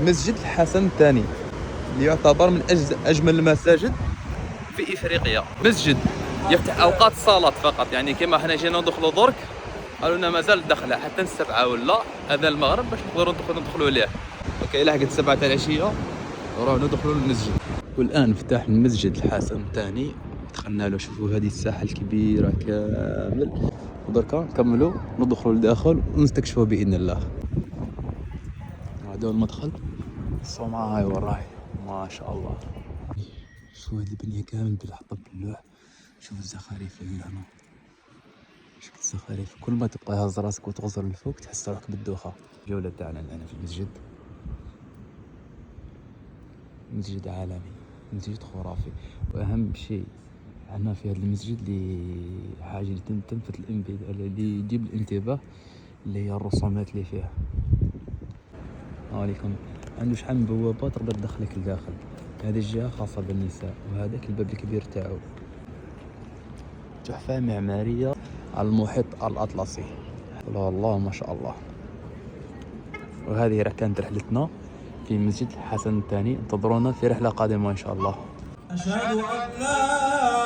مسجد الحسن الثاني اللي يعتبر من أجمل المساجد في إفريقيا. مسجد يفتح أوقات الصلاة فقط، يعني كما حنا جينا ندخلوا درك قالوا لنا مازال الدخله حتى السبعة ولا اذان المغرب باش نقدروا ندخلوا ليه. اوكي لحقت السبعة تاع العشيه نروحوا ندخلوا للمسجد. والان فتح المسجد الحسن الثاني، دخلنا له. شوفوا هذه الساحه الكبيره كامل، ودركا نكملوا ندخلوا لداخل ونستكشفوا باذن الله. هذا هو المدخل، الصومعه هاي وراي ما شاء الله. شوفوا هذه البنيه كامل بالحطب باللوح. شوفوا الزخارف اللي هنا، شفت الزخارف. كل ما تبقى هز راسك وتغزر للفوق تحس روحك بالدوخه. الجوله تاعنا الان في المسجد، مسجد عالمي، مسجد خرافي. واهم شيء عندنا في هذا المسجد اللي حاجه اللي تلفت اللي يجيب الانتباه اللي هي الرسومات اللي فيها. عليكم عنده شحال من بوابه تقدر تدخلك لداخل. هذه الجهه خاصه بالنساء، وهذاك الباب الكبير تاعو. تحفه معماريه على المحيط الاطلسي. الله ما شاء الله. وهذه كانت رحلتنا في مسجد الحسن الثاني. انتظرونا في رحلة قادمة إن شاء الله. أشهد أن لا